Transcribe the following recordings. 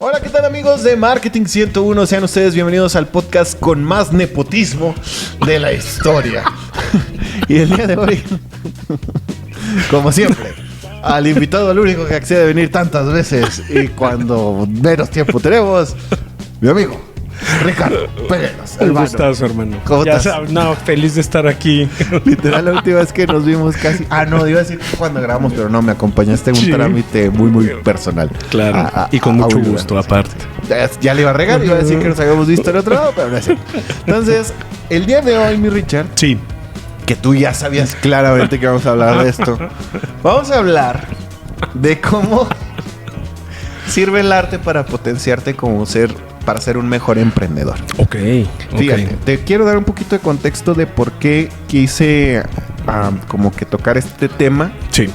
Hola, ¿qué tal amigos de Marketing 101? Sean ustedes bienvenidos al podcast con más nepotismo de la historia. Y el día de hoy, como siempre, al invitado, al único que accede a venir tantas veces y cuando menos tiempo tenemos, mi amigo Ricardo Perenos. Un gustazo, hermano. ¿Cómo ya estás? sabes, no, feliz de estar aquí. Literal, la última vez que nos vimos casi... no, iba a decir cuando grabamos, pero no, me acompañaste en un Sí. trámite muy personal. Claro, y con mucho Aurora. gusto, aparte. Ya le iba a regar, iba a decir que nos habíamos visto en otro lado, pero no es cierto. Entonces, el día de hoy, mi Richard, Sí. que tú ya sabías claramente que vamos a hablar de esto, vamos a hablar de cómo sirve el arte para potenciarte para ser un mejor emprendedor. Ok. Fíjate, te quiero dar un poquito de contexto de por qué quise como que tocar este tema. Sí.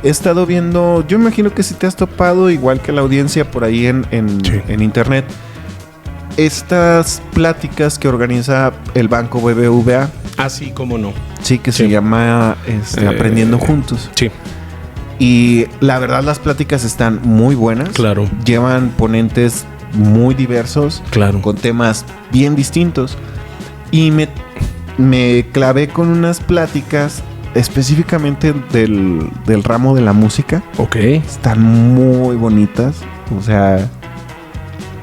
He estado viendo, yo imagino que si te has topado, igual que la audiencia por ahí en internet, estas pláticas que organiza el banco BBVA. Así como no. Sí, que se Sí. llama Aprendiendo Juntos. Sí, Y la verdad las pláticas están muy buenas. claro. Llevan ponentes muy diversos, Claro. con temas bien distintos. Y me clavé con unas pláticas específicamente del ramo de la música. Ok. Están muy bonitas. O sea,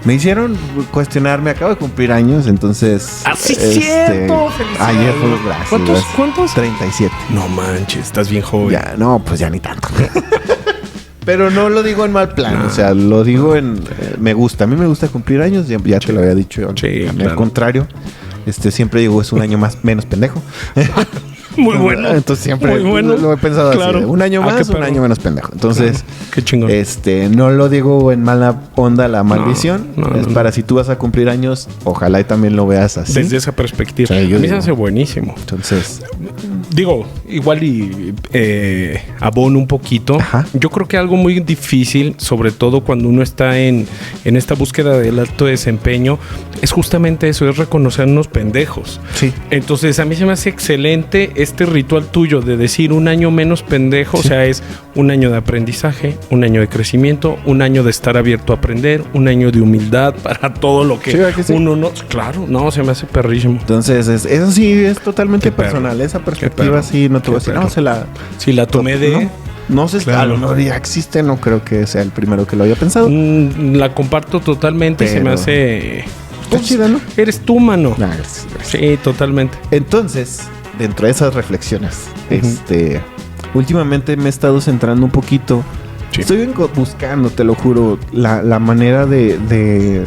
me hicieron cuestionarme. Acabo de cumplir años, entonces... ¡Así cierto! ¡Felicidades! Ayer fue gracias. ¿Cuántos? 37. No manches, estás bien joven. Ya, no, pues ya ni tanto. Pero no lo digo en mal plan. No. O sea, lo digo en... me gusta. A mí me gusta cumplir años. Ya te lo había dicho. Sí, Al claro. contrario. Siempre digo, es un año menos pendejo. Muy bueno. Entonces siempre Muy bueno. lo he pensado Claro. así. Un año Ah, más, qué un perro. año menos pendejo. Entonces, Qué chingón. no lo digo en mala onda la maldición. no, es no. para si tú vas a cumplir años, ojalá y también lo veas así. Desde esa perspectiva. Sí, yo a mí se digo. hace buenísimo. Entonces, Digo, igual y abono un poquito. Ajá. Yo creo que algo muy difícil, sobre todo cuando uno está en esta búsqueda del alto desempeño, es justamente eso, es reconocernos pendejos. sí. Entonces, a mí se me hace excelente este ritual tuyo de decir un año menos pendejo. Sí. O sea, es un año de aprendizaje, un año de crecimiento, un año de estar abierto a aprender, un año de humildad para todo lo que, Sí, ¿verdad que sí? uno no... Claro, no, se me hace perrísimo. Entonces, eso sí es totalmente Qué perro. personal. Esa Qué perspectiva perro. sí no te voy a Qué decir. perro. No, se la... Si la tomé de... No sé, Claro. a lo mejor ya existe, no creo que sea el primero que lo haya pensado. La comparto totalmente, se me Pero- hace... Está chida, ¿no? Eres tú, mano. Nah, gracias. Sí, totalmente. Entonces, dentro de esas reflexiones, últimamente me he estado centrando un poquito. Sí. Estoy buscando, te lo juro, la manera de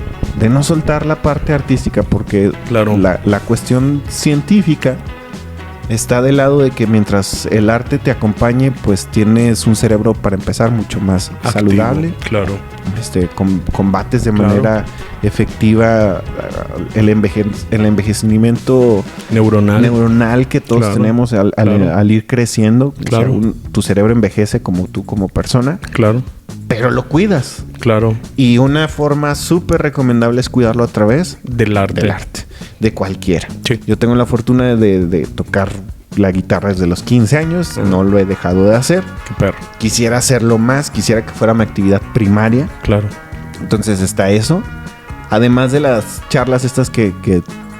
no soltar la parte artística, porque Claro. la cuestión científica está del lado de que mientras el arte te acompañe, pues tienes un cerebro, para empezar, mucho más Activo, saludable. Claro. Combates de Claro. manera efectiva el envejecimiento neuronal que todos Claro. tenemos al ir creciendo. Claro. O sea, tu cerebro envejece como tú como persona, Claro. pero lo cuidas. Claro. Y una forma súper recomendable es cuidarlo a través Del arte. del arte, de cualquiera. Sí. Yo tengo la fortuna de tocar la guitarra desde los 15 años, no lo he dejado de hacer. Qué perro. Quisiera hacerlo más, quisiera que fuera mi actividad primaria. Claro. Entonces está eso. Además de las charlas estas que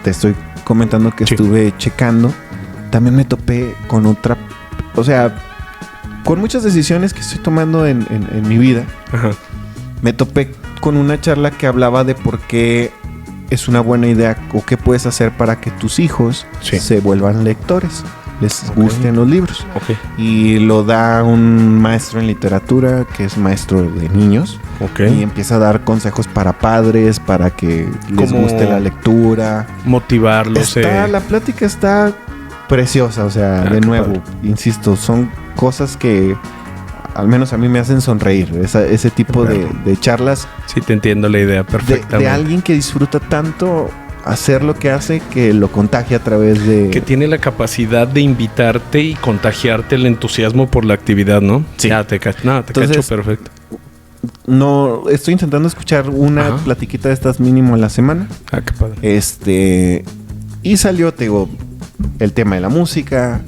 te estoy comentando que Sí. estuve checando, también me topé con otra... O sea, con muchas decisiones que estoy tomando en mi vida, Ajá. me topé con una charla que hablaba de por qué es una buena idea o qué puedes hacer para que tus hijos Sí. se vuelvan lectores, les Ok. gusten los libros. Ok. Y lo da un maestro en literatura que es maestro de niños. Ok. Y empieza a dar consejos para padres, para que les Como guste la lectura. Motivarlos. La plática está preciosa, o sea, Ah, de qué nuevo, padre. insisto, son cosas que al menos a mí me hacen sonreír. Ese tipo Claro. de charlas Sí, te entiendo la idea perfectamente. de alguien que disfruta tanto hacer lo que hace, que lo contagia a través de... Que tiene la capacidad de invitarte y contagiarte el entusiasmo por la actividad, ¿no? Sí. Ya te cacho. No, te Entonces, cacho perfecto. No, estoy intentando escuchar una Ajá. platiquita de estas mínimo a la semana. Ah, qué padre. Y salió, te digo, el tema de la música,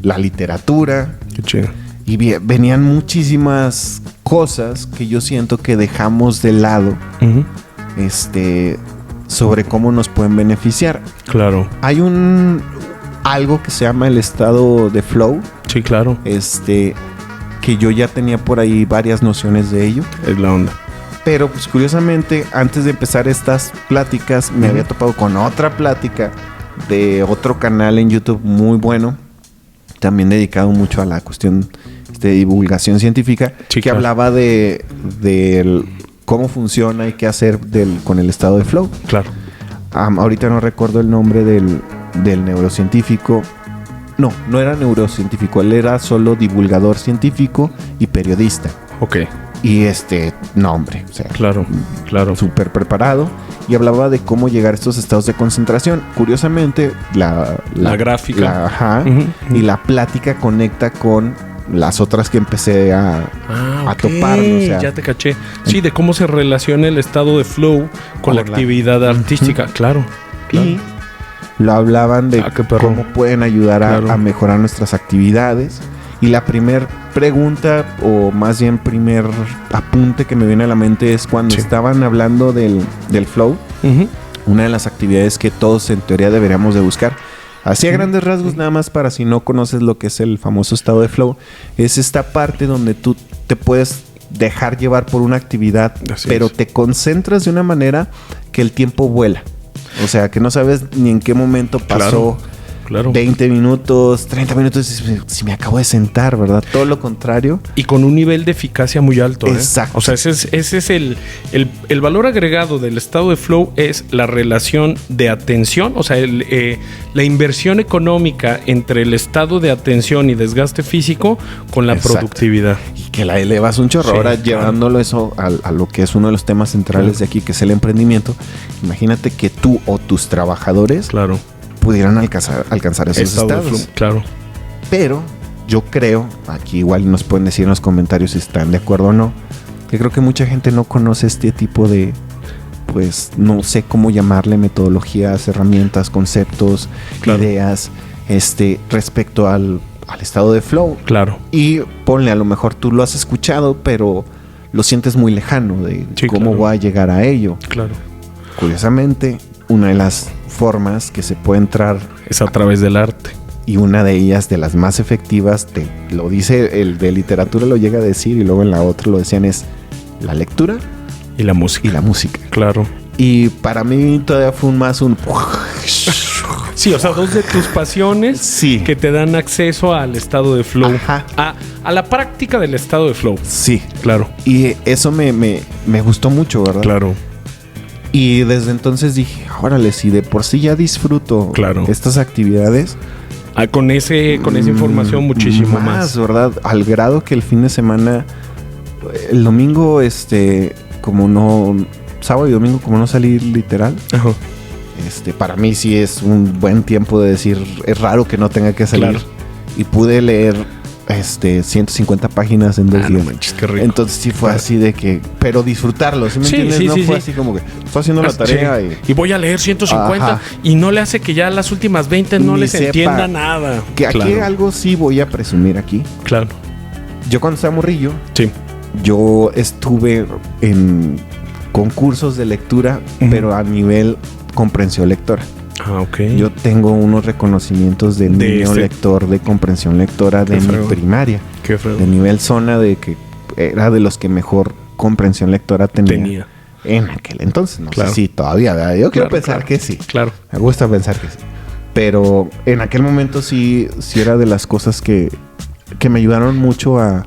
la literatura. Qué chido. Y venían muchísimas cosas que yo siento que dejamos de lado Ujú. sobre cómo nos pueden beneficiar. Claro. Hay algo que se llama el estado de flow, Sí, claro. que yo ya tenía por ahí varias nociones de ello. Es la onda. Pero pues curiosamente, antes de empezar estas pláticas, me había topado con otra plática de otro canal en YouTube muy bueno, también dedicado mucho a la cuestión de divulgación científica, Sí, que claro. hablaba de cómo funciona y qué hacer con el estado de flow. Claro. Ahorita no recuerdo el nombre del neurocientífico. No era neurocientífico, él era solo divulgador científico y periodista. Ok. Y hombre, o sea, Claro. Claro. súper preparado, y hablaba de cómo llegar a estos estados de concentración. Curiosamente, la gráfica. ajá, Ujú, ujú. y la plática conecta con las otras que empecé a Ok, toparme, o sea. ya te caché. Sí, de cómo se relaciona el estado de flow con la actividad artística. Claro. Y lo hablaban de Qué perro. cómo pueden ayudar Claro. a mejorar nuestras actividades. Y la primer pregunta, o más bien primer apunte que me viene a la mente, es cuando Sí. estaban hablando del flow. Ujú. Una de las actividades que todos en teoría deberíamos de buscar. Así a grandes rasgos, nada más para si no conoces lo que es el famoso estado de flow, es esta parte donde tú te puedes dejar llevar por una actividad, Así pero es. te concentras de una manera que el tiempo vuela. O sea, que no sabes ni en qué momento pasó. Claro. 20 minutos, 30 minutos, si me acabo de sentar, ¿verdad? Todo lo contrario. Y con un nivel de eficacia muy alto. Exacto. O sea, ese es el valor agregado del estado de flow, es la relación de atención, o sea, la inversión económica entre el estado de atención y desgaste físico con la Exacto. productividad. Y que la elevas un chorro. Sí, Ahora, claro. llevándolo eso a lo que es uno de los temas centrales de aquí, que es el emprendimiento. Imagínate que tú o tus trabajadores Claro. pudieran alcanzar esos Estado de estados. flow, claro. Pero yo creo, aquí igual nos pueden decir en los comentarios si están de acuerdo o no, que creo que mucha gente no conoce este tipo de, pues, no sé cómo llamarle, metodologías, herramientas, conceptos, Claro. ideas, respecto al estado de flow. Claro. Y ponle, a lo mejor tú lo has escuchado, pero lo sientes muy lejano de Sí, cómo claro. voy a llegar a ello. Claro. Curiosamente, una de las formas que se puede entrar, Es a través del arte. y una de ellas, de las más efectivas, lo dice el de literatura, lo llega a decir, y luego en la otra lo decían, es la lectura Y la música. y la música. Claro. Y para mí todavía fue un Sí, o sea, dos de tus pasiones Sí. que te dan acceso al estado de flow. Ajá. A la práctica del estado de flow. Sí. Claro. Y eso me gustó mucho, ¿verdad? Claro. Y desde entonces dije, órale, si de por sí ya disfruto Claro. estas actividades, Con esa información muchísimo más. ¿verdad? Al grado que el fin de semana, el domingo, como no, sábado y domingo, como no salir literal, Ajá. para mí sí es un buen tiempo de decir, es raro que no tenga que salir. Claro. Y pude leer 150 páginas en 2 No días. manches, qué rico. Entonces sí fue así de que, pero disfrutarlo, ¿sí me Sí, entiendes? sí, No sí, fue sí. así como que estoy haciendo la tarea Y voy a leer 150 Ajá. y no le hace que ya las últimas 20 no Ni les sepa. entienda nada. que aquí Claro. algo sí voy a presumir aquí. Claro. Yo cuando estaba morrillo, Sí. yo estuve en concursos de lectura, Ujú. pero a nivel comprensión lectora. Ah, ok. Yo tengo unos reconocimientos de niño lector, de comprensión lectora de Qué mi fregón. primaria, Qué fregón. de nivel zona, de que era de los que mejor comprensión lectora tenía. En aquel entonces, no Claro. sé si todavía, ¿verdad? Yo quiero Claro, pensar claro. que sí. Claro. Me gusta pensar que sí. Pero en aquel momento sí era de las cosas que me ayudaron mucho a...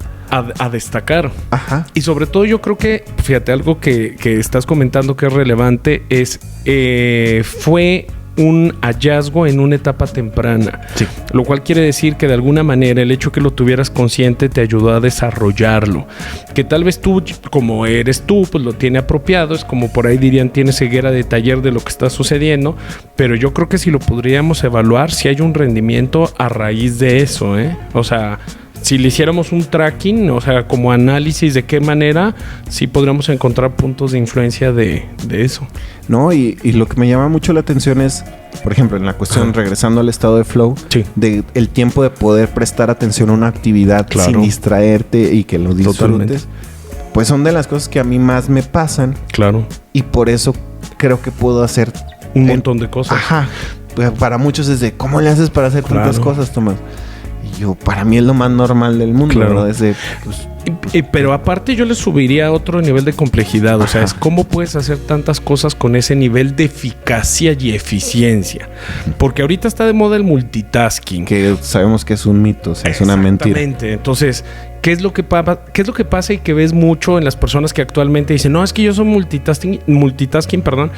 A destacar. Ajá. Y sobre todo yo creo que, fíjate, algo que estás comentando que es relevante es, fue un hallazgo en una etapa temprana. Sí. Lo cual quiere decir que de alguna manera el hecho que lo tuvieras consciente te ayudó a desarrollarlo. Que tal vez tú, como eres tú, pues lo tiene apropiado. Es como por ahí dirían, tiene ceguera de taller de lo que está sucediendo. Pero yo creo que si lo podríamos evaluar, si hay un rendimiento a raíz de eso, ¿eh? O sea... Si le hiciéramos un tracking, o sea, como análisis de qué manera, sí podríamos encontrar puntos de influencia de eso. No, y lo que me llama mucho la atención es, por ejemplo, en la cuestión, Ajá. regresando al estado de flow, Sí. de el tiempo de poder prestar atención a una actividad Claro. sin distraerte y que lo disfrutes. Totalmente. pues son de las cosas que a mí más me pasan. Claro. Y por eso creo que puedo hacer un montón de cosas. Ajá. Para muchos es de, ¿cómo le haces para hacer tantas cosas, Tomás? Y yo, para mí es lo más normal del mundo, ¿verdad? Es de, pues, pero aparte yo le subiría a otro nivel de complejidad. O sea, es cómo puedes hacer tantas cosas con ese nivel de eficacia y eficiencia. Porque ahorita está de moda el multitasking. Que sabemos que es un mito, o sea, es una mentira. Exactamente. Entonces, ¿qué es lo que pasa y que ves mucho en las personas que actualmente dicen, no, es que yo soy multitasking, perdón?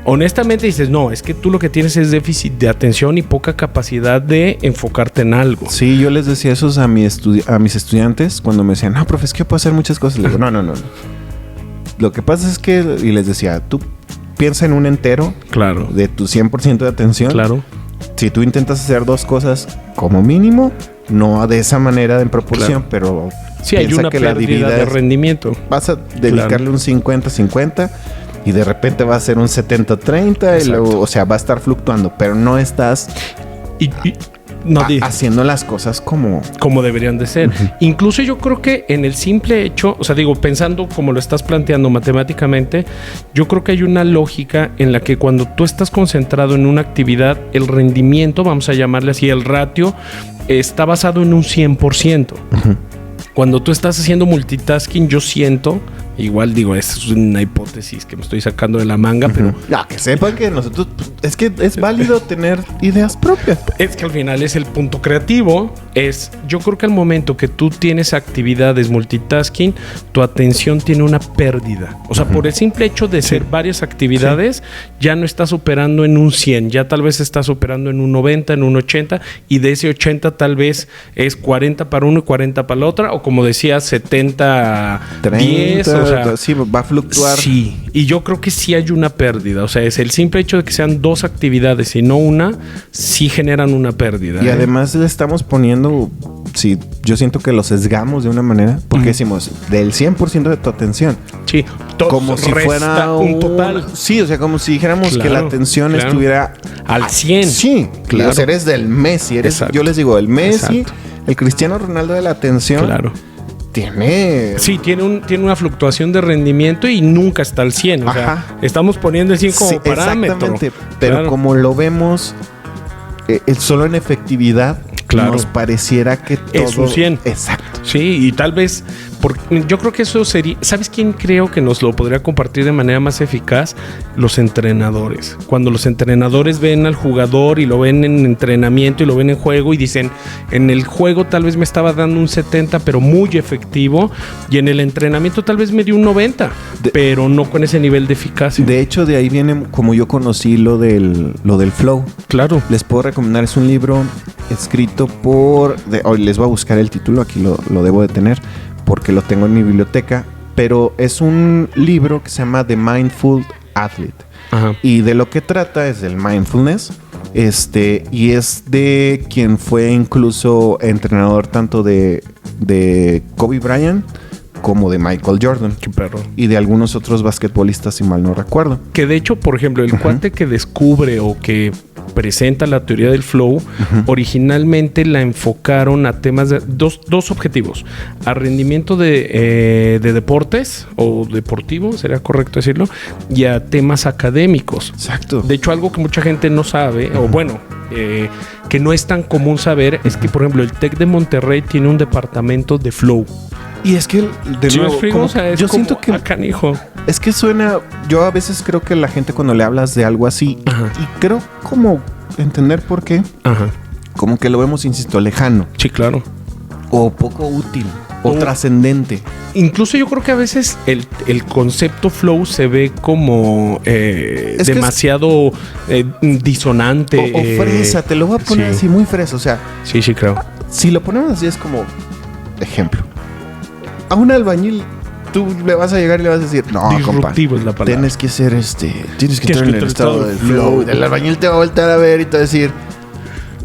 Honestamente dices, no, es que tú lo que tienes es déficit de atención y poca capacidad de enfocarte en algo. Sí, yo les decía eso a mis estudiantes cuando me decían, no, profe, es que yo puedo hacer muchas cosas. Les digo, no. Lo que pasa es que, y les decía, tú piensa en un entero. Claro. De tu 100% de atención. Claro. Si tú intentas hacer 2 cosas como mínimo, no de esa manera en proporción, pero sí, hay una pérdida de rendimiento. Vas a dedicarle un 50-50 y de repente va a ser un 70-30 y luego, o sea, va a estar fluctuando, pero no estás haciendo las cosas como deberían de ser. Incluso yo creo que en el simple hecho, o sea, digo, pensando como lo estás planteando matemáticamente, yo creo que hay una lógica en la que cuando tú estás concentrado en una actividad, el rendimiento, vamos a llamarle así, el ratio, está basado en un 100%. Cuando tú estás haciendo multitasking, yo siento, igual digo, es una hipótesis que me estoy sacando de la manga, pero... Ya, que sepan que nosotros... Es que es válido tener ideas propias. Es que al final es el punto creativo. Yo creo que al momento que tú tienes actividades multitasking, tu atención tiene una pérdida. O sea, por el simple hecho de ser varias actividades, ya no estás operando en un 100. Ya tal vez estás operando en un 90, en un 80. Y de ese 80 tal vez es 40 para uno y 40 para la otra. O como decía, 70, 30, 10. O sea, sí, va a fluctuar. Sí, y yo creo que sí hay una pérdida. O sea, es el simple hecho de que sean 2 actividades y no una, sí generan una pérdida. Y además le estamos poniendo, sí, yo siento que lo sesgamos de una manera, porque decimos, del 100% de tu atención. Sí, como si fuera un total. Sí, o sea, como si dijéramos que la atención estuviera al 100. Sí, claro. O sea, eres del Messi, yo les digo, el Messi, el Cristiano Ronaldo de la atención. Claro. Tiene una fluctuación de rendimiento y nunca está al 100. O sea, estamos poniendo el 100 como parámetro. Exactamente. Pero como lo vemos solo en efectividad, nos pareciera que todo es un 100. Exacto. Sí, y tal vez yo creo que eso sería... ¿Sabes quién creo que nos lo podría compartir de manera más eficaz? Los entrenadores. Cuando los entrenadores ven al jugador y lo ven en entrenamiento y lo ven en juego y dicen, en el juego tal vez me estaba dando un 70, pero muy efectivo, y en el entrenamiento tal vez me dio un 90, pero no con ese nivel de eficacia. De hecho, de ahí viene como yo conocí lo del flow. Claro. Les puedo recomendar, es un libro escrito por... Hoy les voy a buscar el título, aquí lo debo de tener, porque lo tengo en mi biblioteca, pero es un libro que se llama The Mindful Athlete. Ajá. Y de lo que trata es del mindfulness, y es de quien fue incluso entrenador tanto de Kobe Bryant como de Michael Jordan. Qué perro. Y de algunos otros basquetbolistas, si mal no recuerdo. Que de hecho, por ejemplo, el cuate que descubre o que presenta la teoría del flow, originalmente la enfocaron a temas de dos objetivos: a rendimiento de deportes o deportivo, sería correcto decirlo, y a temas académicos. Exacto. De hecho, algo que mucha gente no sabe, o bueno, que no es tan común saber, es que, por ejemplo, el TEC de Monterrey tiene un departamento de flow. Y es que, de nuevo, yo siento que canijo. Es que suena... Yo a veces creo que la gente cuando le hablas de algo así, y creo como entender por qué, como que lo vemos, insisto, lejano. Sí, claro. O poco útil, o trascendente. Incluso yo creo que a veces el concepto flow se ve como demasiado disonante. O fresa, te lo voy a poner así, muy fresa, o sea... Sí, creo. Si lo ponemos así es como... Ejemplo. A un albañil tú le vas a llegar y le vas a decir, no, compa, es la palabra. Tienes que ser tienes que estar en el estado del flow. El albañil te va a voltear a ver y te va a decir,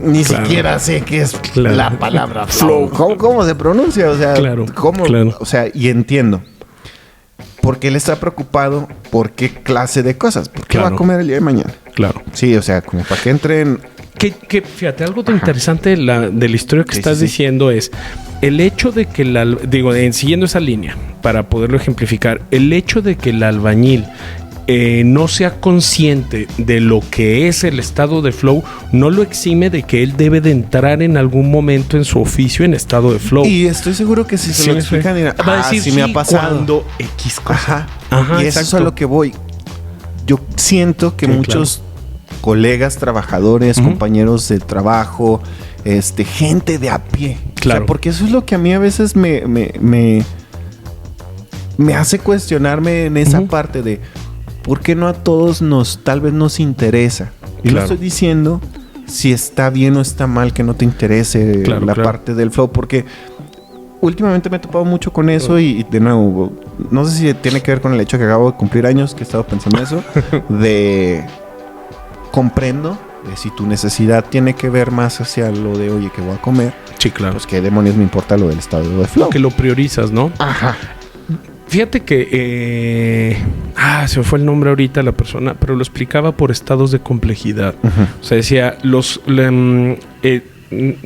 ni siquiera sé qué es la palabra flow. ¿Cómo se pronuncia? O sea, ¿cómo? O sea, y entiendo. Porque él está preocupado por qué clase de cosas. ¿Por qué va a comer el día de mañana? Claro. Sí, o sea, como para que entren... Que fíjate, algo de interesante de la historia que estás diciendo es... el hecho de que siguiendo esa línea, para poderlo ejemplificar, el hecho de que el albañil no sea consciente de lo que es el estado de flow, no lo exime de que él debe de entrar en algún momento en su oficio en estado de flow. Y estoy seguro que si se lo explican, dirán, va a decir, sí me ha pasado. Cuando X cosa. Ajá, y eso es a lo que voy. Yo siento que muchos colegas, trabajadores, compañeros de trabajo, gente de a pie. Claro. O sea, porque eso es lo que a mí a veces me hace cuestionarme en esa parte de ¿por qué no a todos tal vez nos interesa? Y no estoy diciendo si está bien o está mal que no te interese la parte del flow, porque últimamente me he topado mucho con eso y de nuevo, no sé si tiene que ver con el hecho que acabo de cumplir años, que he estado pensando eso, comprendo si tu necesidad tiene que ver más hacia lo de, oye, que voy a comer. Sí, claro. Pues qué demonios me importa lo del estado de flow. Que lo priorizas, ¿no? Ajá. Fíjate que se me fue el nombre ahorita la persona, pero lo explicaba por estados de complejidad. O sea, decía,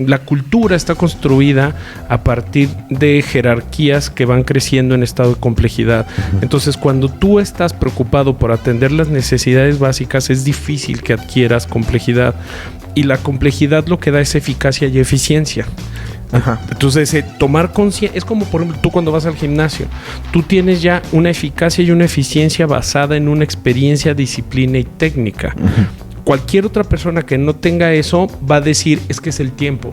la cultura está construida a partir de jerarquías que van creciendo en estado de complejidad. Entonces, cuando tú estás preocupado por atender las necesidades básicas, es difícil que adquieras complejidad. Y la complejidad lo que da es eficacia y eficiencia. Ajá. Entonces, tomar conciencia es como, por ejemplo, tú cuando vas al gimnasio, tú tienes ya una eficacia y una eficiencia basada en una experiencia, disciplina y técnica. Cualquier otra persona que no tenga eso va a decir, es que es el tiempo.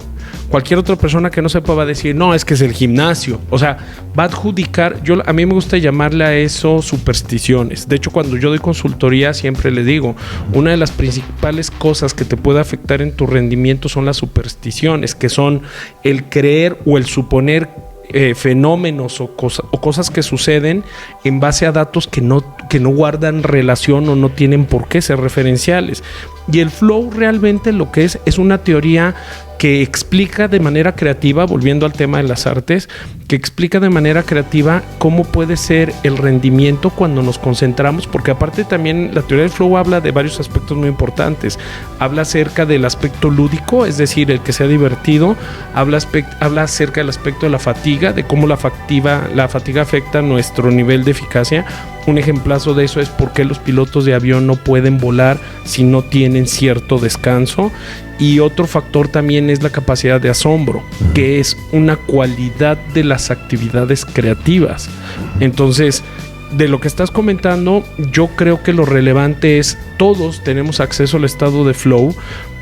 Cualquier otra persona que no sepa va a decir, no, es que es el gimnasio. O sea, va a adjudicar. A mí me gusta llamarle a eso supersticiones. De hecho, cuando yo doy consultoría, siempre le digo, una de las principales cosas que te puede afectar en tu rendimiento son las supersticiones, que son el creer o el suponer fenómenos o cosas que suceden en base a datos que no guardan relación o no tienen por qué ser referenciales. Y el flow realmente lo que es una teoría que explica de manera creativa, volviendo al tema de las artes, que explica de manera creativa cómo puede ser el rendimiento cuando nos concentramos, porque aparte también la teoría del flow habla de varios aspectos muy importantes. Habla acerca del aspecto lúdico, es decir, el que sea divertido. Habla acerca del aspecto de la fatiga, de cómo la fatiga afecta nuestro nivel de eficacia. Un ejemplazo de eso es por qué los pilotos de avión no pueden volar si no tienen cierto descanso. Y otro factor también es la capacidad de asombro, que es una cualidad de las actividades creativas. Entonces, de lo que estás comentando, yo creo que lo relevante es todos tenemos acceso al estado de flow,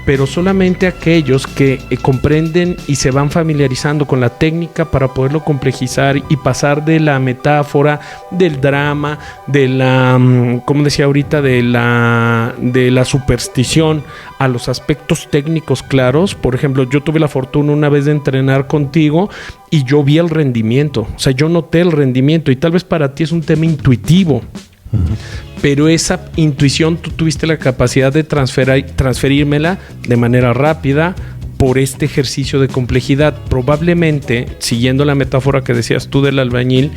pero solamente aquellos que comprenden y se van familiarizando con la técnica para poderlo complejizar y pasar de la metáfora, del drama, de la, como decía ahorita, de la superstición a los aspectos técnicos claros. Por ejemplo, yo tuve la fortuna una vez de entrenar contigo y yo vi el rendimiento. O sea, yo noté el rendimiento y tal vez para ti es un tema intuitivo. Pero esa intuición tú tuviste la capacidad de transferírmela de manera rápida por este ejercicio de complejidad. Probablemente, siguiendo la metáfora que decías tú del albañil,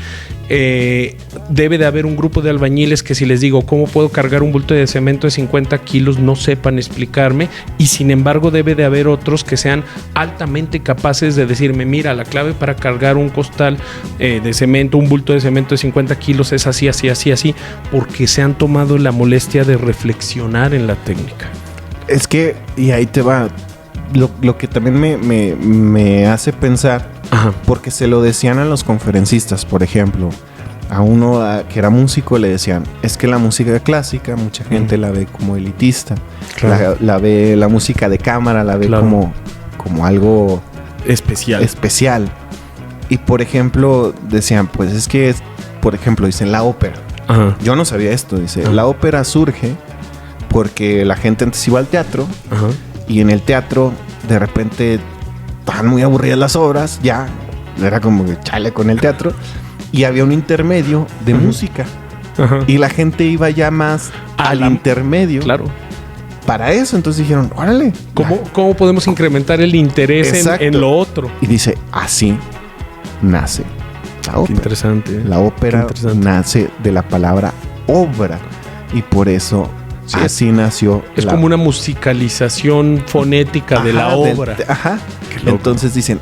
debe de haber un grupo de albañiles que si les digo cómo puedo cargar un bulto de cemento de 50 kilos no sepan explicarme, y sin embargo debe de haber otros que sean altamente capaces de decirme, mira, la clave para cargar un costal de cemento, un bulto de cemento de 50 kilos es así, así, así, así, porque se han tomado la molestia de reflexionar en la técnica. Es que, y ahí te va, lo que también me hace pensar, ajá, porque se lo decían a los conferencistas, por ejemplo, a uno que era músico le decían, es que la música clásica mucha gente la ve como elitista, claro, la ve, la música de cámara la ve, claro, como algo especial. Y por ejemplo decían, pues es que por ejemplo dicen la ópera, ajá, yo no sabía esto, dice, ajá, la ópera surge porque la gente antes iba al teatro, ajá, y en el teatro de repente estaban muy aburridas las obras, ya era como que chale con el teatro, y había un intermedio de, uh-huh, música, uh-huh, y la gente iba ya más al intermedio, claro, para eso. Entonces dijeron, órale, ¿cómo podemos incrementar el interés en lo otro? Y dice, así nace la ópera. Qué interesante. La ópera nace de la palabra obra, y por eso sí, así nació. Es como una musicalización fonética, ajá, de la obra. Ajá. Entonces dicen,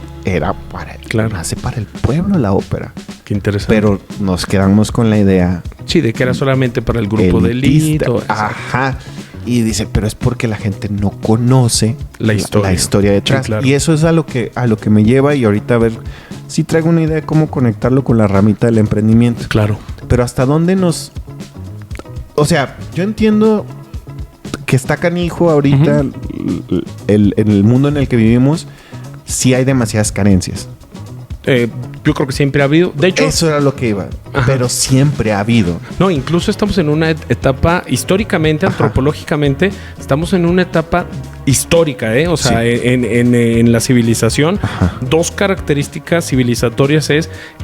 nace para el pueblo la ópera. Qué interesante. Pero nos quedamos con la idea. Sí, de que era solamente para el grupo de élite. Ajá. Y dice, pero es porque la gente no conoce la historia detrás. Sí, claro. Y eso es a lo que me lleva, y ahorita a ver si traigo una idea de cómo conectarlo con la ramita del emprendimiento. Claro. Pero hasta dónde o sea, yo entiendo que está canijo ahorita en el mundo en el que vivimos, sí hay demasiadas carencias. Yo creo que siempre ha habido. De hecho, eso era lo que iba. Ajá. Pero siempre ha habido. No, incluso estamos en una etapa históricamente, antropológicamente, estamos en una etapa histórica, o sea, sí. en la civilización. Ajá. Dos características civilizatorias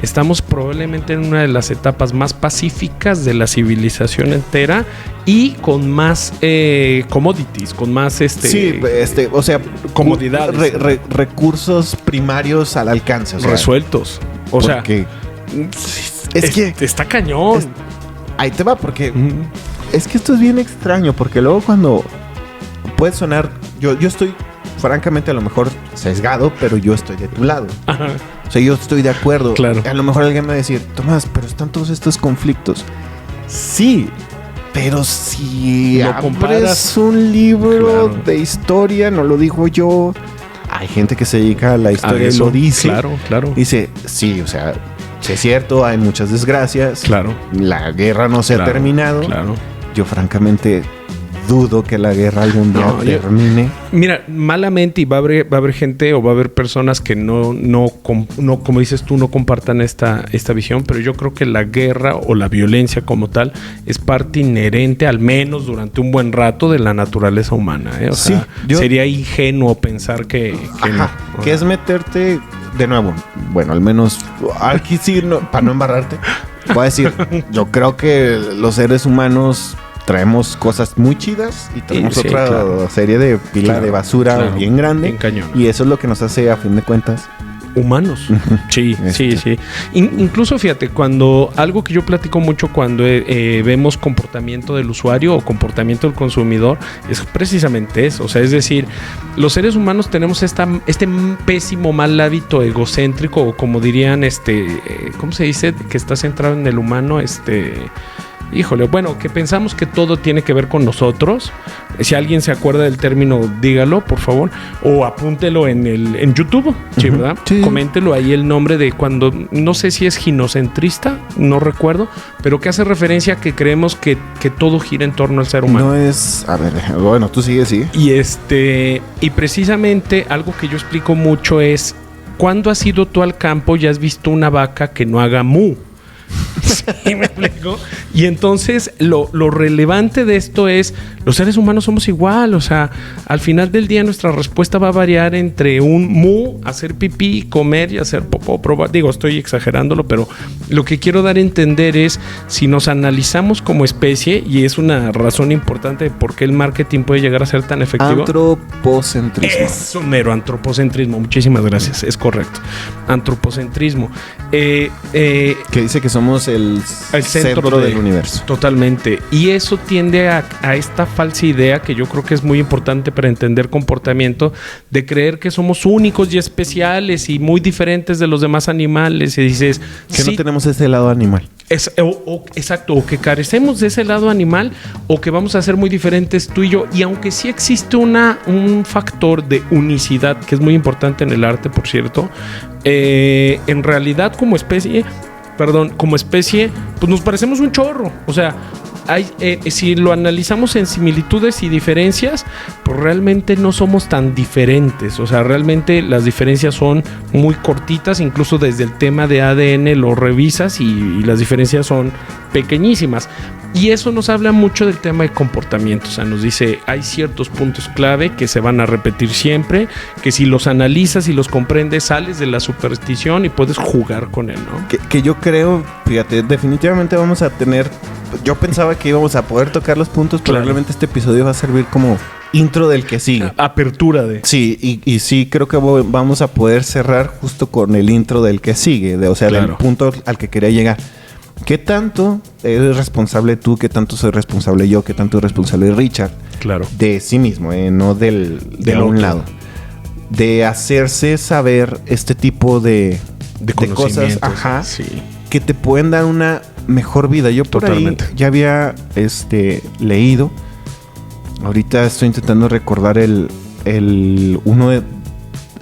estamos probablemente en una de las etapas más pacíficas de la civilización entera y con más commodities, con más o sea, comodidades, recursos primarios al alcance, o sea, resueltos. O sea, es que está cañón. Ahí te va, porque es que esto es bien extraño, porque luego cuando puede sonar, yo estoy francamente a lo mejor sesgado, pero yo estoy de tu lado. Ajá. O sea, yo estoy de acuerdo. Claro. A lo mejor alguien me va a decir, Tomás, pero están todos estos conflictos. Sí, pero si abres un libro de historia, no lo digo yo. Hay gente que se dedica a la historia y lo dice. Claro. Dice, sí, o sea, sí es cierto, hay muchas desgracias. Claro. La guerra no se ha terminado. Claro. Yo francamente dudo que la guerra algún día termine. Mira, malamente, y va a haber gente o va a haber personas que no, como dices tú, no compartan esta visión, pero yo creo que la guerra o la violencia como tal es parte inherente, al menos durante un buen rato, de la naturaleza humana. O sea, sería ingenuo pensar que no. Que es meterte de nuevo. Bueno, al menos aquí sí, para no embarrarte, voy a decir, yo creo que los seres humanos traemos cosas muy chidas y tenemos otra serie de pila de basura bien grande. Bien cañón. Y eso es lo que nos hace, a fin de cuentas, humanos. Sí. Incluso fíjate, cuando algo que yo platico mucho cuando vemos comportamiento del usuario o comportamiento del consumidor es precisamente eso. O sea, es decir, los seres humanos tenemos este pésimo mal hábito egocéntrico, o como dirían, ¿cómo se dice? Que está centrado en el humano, híjole, bueno, que pensamos que todo tiene que ver con nosotros. Si alguien se acuerda del término, dígalo, por favor. O apúntelo en YouTube, ¿sí, verdad? Sí. Coméntelo ahí el nombre de cuando, no sé si es ginocentrista, no recuerdo, pero que hace referencia a que creemos que todo gira en torno al ser humano. No es, a ver, bueno, tú sigue. Y precisamente algo que yo explico mucho es, ¿cuándo has ido tú al campo y has visto una vaca que no haga mu? ¿Sí me explico? Y entonces lo relevante de esto es, los seres humanos somos igual. O sea, al final del día nuestra respuesta va a variar entre un mu, hacer pipí, comer y hacer popó, probar. Digo, estoy exagerándolo, pero lo que quiero dar a entender es, si nos analizamos como especie, y es una razón importante de por qué el marketing puede llegar a ser tan efectivo. Antropocentrismo. Eso mero, antropocentrismo. Muchísimas gracias, es correcto. Antropocentrismo. Que dice que somos el centro del universo. Totalmente. Y eso tiende a esta falsa idea, que yo creo que es muy importante para entender comportamiento, de creer que somos únicos y especiales y muy diferentes de los demás animales. Y dices que no tenemos ese lado animal. Exacto, o que carecemos de ese lado animal, o que vamos a ser muy diferentes tú y yo. Y aunque sí existe un factor de unicidad que es muy importante en el arte, por cierto, en realidad como especie, pues nos parecemos un chorro. O sea, si lo analizamos en similitudes y diferencias, pues realmente no somos tan diferentes. O sea, realmente las diferencias son muy cortitas. Incluso desde el tema de ADN lo revisas y las diferencias son pequeñísimas. Y eso nos habla mucho del tema de comportamiento. O sea, nos dice, hay ciertos puntos clave que se van a repetir siempre, que si los analizas y los comprendes, sales de la superstición y puedes jugar con él, ¿no? Que yo creo, fíjate, definitivamente vamos a tener... Yo pensaba que íbamos a poder tocar los puntos, pero probablemente este episodio va a servir como intro del que sigue. Apertura de... Sí, y sí, creo que vamos a poder cerrar justo con el intro del que sigue, del punto al que quería llegar. ¿Qué tanto eres responsable tú? ¿Qué tanto soy responsable yo? ¿Qué tanto es responsable Richard? Claro. De sí mismo, no de un lado. de hacerse saber este tipo de cosas, ajá, sí, que te pueden dar una mejor vida. Yo por Totalmente. ahí ya había leído. Ahorita estoy intentando recordar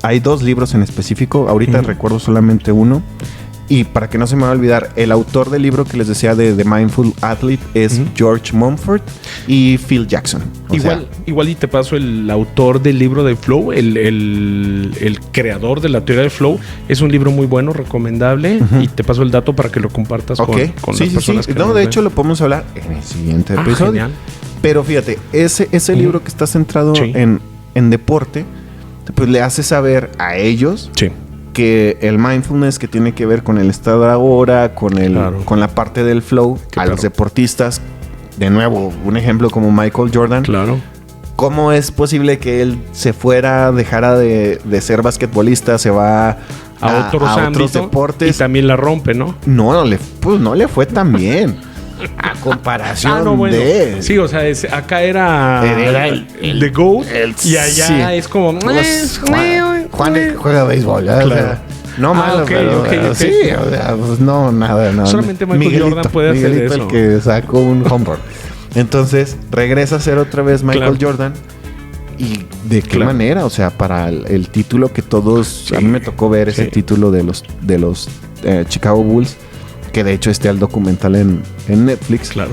hay 2 libros en específico. Ahorita recuerdo solamente uno. Y para que no se me va a olvidar, el autor del libro que les decía de The Mindful Athlete es George Mumford y Phil Jackson. Igual y te paso el autor del libro de Flow, el creador de la teoría del Flow. Es un libro muy bueno, recomendable. Y te paso el dato para que lo compartas con las personas que no, de hecho lo podemos hablar en el siguiente episodio. Genial. Pero fíjate, ese libro que está centrado en deporte, pues le hace saber a ellos que el mindfulness, que tiene que ver con el estado de ahora, con la parte del flow, los deportistas, de nuevo, un ejemplo como Michael Jordan. Claro. ¿Cómo es posible que él dejara de ser basquetbolista, se va a otros deportes? Y también la rompe, ¿no? No le fue tan bien. A comparación de... Sí, o sea, acá era el The GOAT y allá es como... Juan juega béisbol, ¿verdad? Claro. O sea, no malo, pero sí, o sea, pues no, nada. Solamente Michael Jordan puede hacer eso. El que sacó un home run. Entonces, regresa a ser otra vez Michael Jordan. ¿Y de qué manera? O sea, para el título que todos... Sí. A mí me tocó ver ese título de los Chicago Bulls, que de hecho el documental en Netflix. Claro.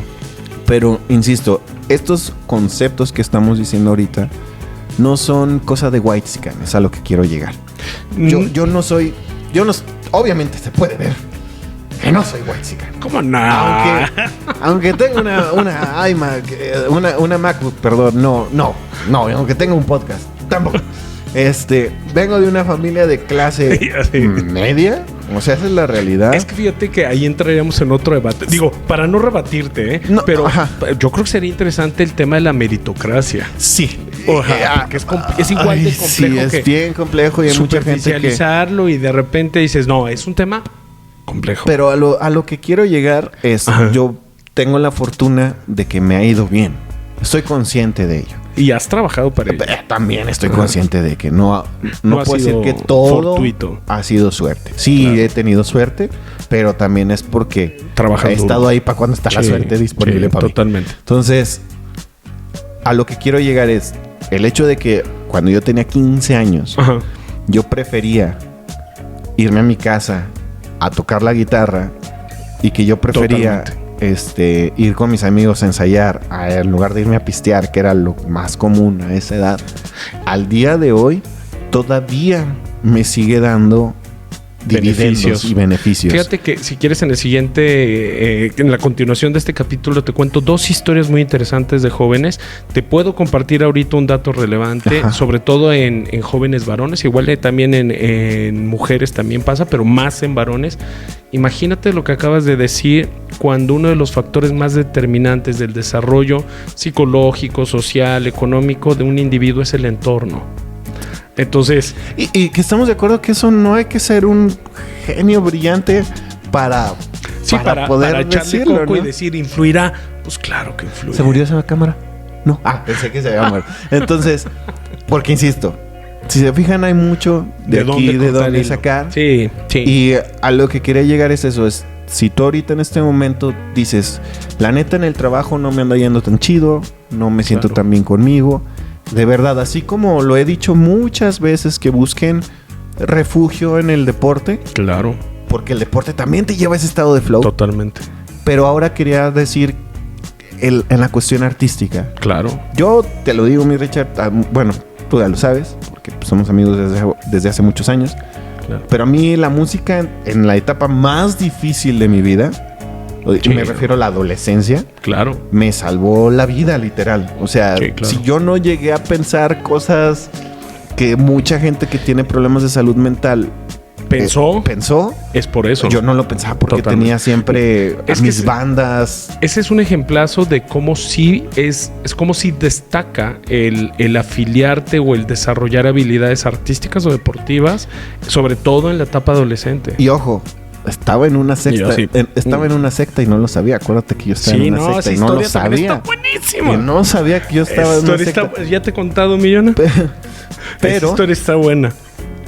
Pero, insisto, estos conceptos que estamos diciendo ahorita no son cosa de whitezican, es a lo que quiero llegar. Yo no soy... obviamente se puede ver que no soy whitezican. ¿Cómo no? Aunque tenga una iMac, una MacBook, perdón, no, aunque tenga un podcast, tampoco. Vengo de una familia de clase media. O sea, esa es la realidad. Es que fíjate que ahí entraríamos en otro debate. Digo, para no rebatirte, no, pero yo creo que sería interesante el tema de la meritocracia. Sí. Porque es igual de complejo. Sí, es bien complejo y hay mucha gente que... Superficializarlo y de repente dices, no, es un tema complejo. Pero a lo que quiero llegar es... Yo tengo la fortuna de que me ha ido bien. Estoy consciente de ello. Y has trabajado para ello. También estoy consciente de que no puedo decir que todo fortuito. Ha sido suerte. Sí, he tenido suerte, pero también es porque he estado ahí para cuando está la suerte disponible para mí. Totalmente. Entonces, a lo que quiero llegar es el hecho de que cuando yo tenía 15 años, yo prefería irme a mi casa a tocar la guitarra y que yo prefería... ir con mis amigos a ensayar en lugar de irme a pistear, que era lo más común a esa edad. Al día de hoy todavía me sigue dando dividendos y beneficios. Fíjate que si quieres en el siguiente, en la continuación de este capítulo te cuento 2 historias muy interesantes de jóvenes. Te puedo compartir ahorita un dato relevante, sobre todo en jóvenes varones, igual también en mujeres también pasa, pero más en varones. Imagínate lo que acabas de decir, cuando uno de los factores más determinantes del desarrollo psicológico, social, económico de un individuo es el entorno. Entonces... Y que estamos de acuerdo que eso no hay que ser un genio brillante para poder decirlo, coco, ¿no? Y decir, ¿influirá? Pues claro que influye. ¿Se murió esa cámara? No. Pensé que se había muerto. Entonces, porque insisto, si se fijan hay mucho de dónde sacar. Sí. Y a lo que quería llegar es eso, es si tú ahorita en este momento dices, la neta en el trabajo no me anda yendo tan chido, no me siento tan bien conmigo. De verdad, así como lo he dicho muchas veces, que busquen refugio en el deporte. Claro. Porque el deporte también te lleva a ese estado de flow. Totalmente. Pero ahora quería decir en la cuestión artística. Claro. Yo te lo digo, mi Richard, bueno, tú ya lo sabes, porque somos amigos desde hace muchos años. Claro. Pero a mí la música en la etapa más difícil de mi vida, me refiero a la adolescencia. Claro. Me salvó la vida, literal. O sea, si yo no llegué a pensar cosas que mucha gente que tiene problemas de salud mental pensó, es por eso. Yo no lo pensaba porque tenía siempre mis bandas. Ese es un ejemplazo de cómo sí es como si destaca el afiliarte o el desarrollar habilidades artísticas o deportivas, sobre todo en la etapa adolescente. Y ojo, estaba en una secta. Sí. Estaba en una secta y no lo sabía. Acuérdate que yo estaba en una secta y no lo sabía. Está buenísima. Y no sabía que yo estaba en una secta. ¿Ya te he contado, Millona? Pero esa historia está buena.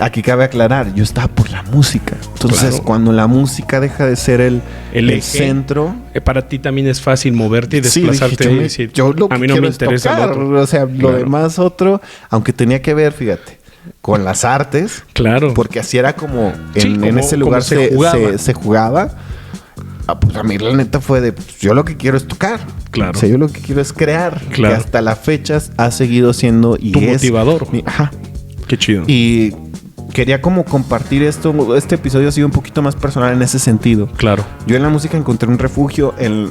Aquí cabe aclarar, yo estaba por la música. Entonces, Claro. cuando la música deja de ser el eje, centro... para ti también es fácil moverte y Sí, desplazarte. dije, y decir, yo lo que a mí no quiero me es interesa tocar. lo otro. O sea, lo Claro. demás otro, aunque tenía que ver, fíjate, con las artes. Claro. Porque así era como Sí, en ese como lugar se jugaba. se jugaba. Pues a mí la neta fue de, pues, yo lo que quiero es tocar. Claro. O sea, yo lo que quiero es crear. Claro. Que hasta la fecha ha seguido siendo y Tu es motivador. Ajá. Qué chido. Y quería como compartir esto. Este episodio ha sido un poquito más personal en ese sentido. Claro. Yo en la música encontré un refugio, en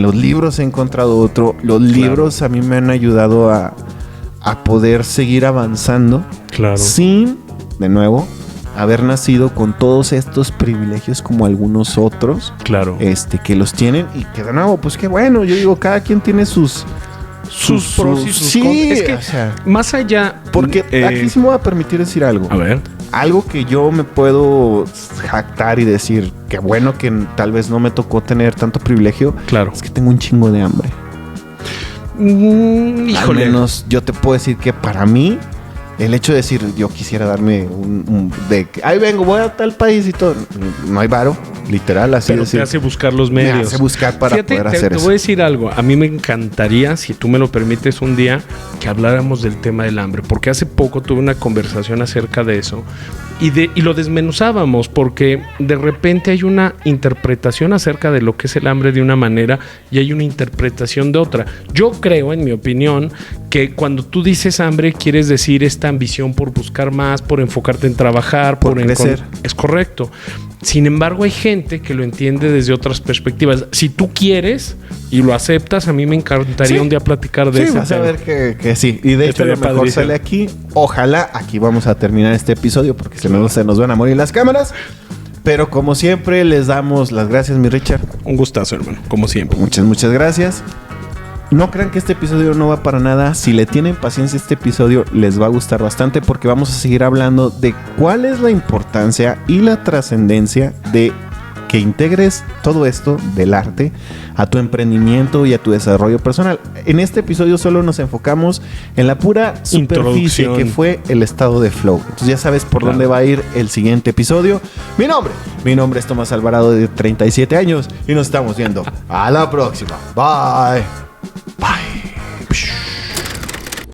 los libros he encontrado otro. Los libros a mí me han ayudado a poder seguir avanzando Claro. sin, de nuevo, haber nacido con todos estos privilegios como algunos otros Claro. que los tienen y que de nuevo, pues qué bueno. Yo digo, cada quien tiene sus pros y sus sí, contras. Es que o sea, más allá... porque aquí sí me voy a permitir decir algo. A ver. Algo que yo me puedo jactar y decir que bueno que tal vez no me tocó tener tanto privilegio. Claro. Es que tengo un chingo de hambre. Al Híjole. menos yo te puedo decir que para mí, el hecho de decir yo quisiera darme de que, ahí vengo, voy a tal país y todo. No hay varo, literal, así Pero decir. te hace buscar los Me medios. hace buscar para Fíjate, poder hacer te eso. voy a decir algo. A mí me encantaría, si tú me lo permites un día, que habláramos del tema del hambre. Porque hace poco tuve una conversación acerca de eso. Y lo desmenuzábamos porque de repente hay una interpretación acerca de lo que es el hambre de una manera y hay una interpretación de otra. Yo creo, en mi opinión, que cuando tú dices hambre quieres decir esta ambición por buscar más, por enfocarte en trabajar, Por crecer. Es correcto. Sin embargo, hay gente que lo entiende desde otras perspectivas. Si tú quieres y lo aceptas, a mí me encantaría Sí. un día platicar de Sí, eso. vas a ver que sí. Y de hecho, Estaría lo mejor padrísimo. sale aquí. Ojalá aquí vamos a terminar este episodio porque se nos van a morir las cámaras. Pero como siempre, les damos las gracias, mi Richard. Un gustazo, hermano, como siempre. Muchas gracias. No crean que este episodio no va para nada. Si le tienen paciencia, este episodio les va a gustar bastante porque vamos a seguir hablando de cuál es la importancia y la trascendencia de que integres todo esto del arte a tu emprendimiento y a tu desarrollo personal. En este episodio solo nos enfocamos en la pura superficie Introducción. que fue el estado de flow. Entonces ya sabes por Claro. dónde va a ir el siguiente episodio. Mi nombre es Tomás Alvarado, de 37 años, y nos estamos viendo a la próxima. Bye.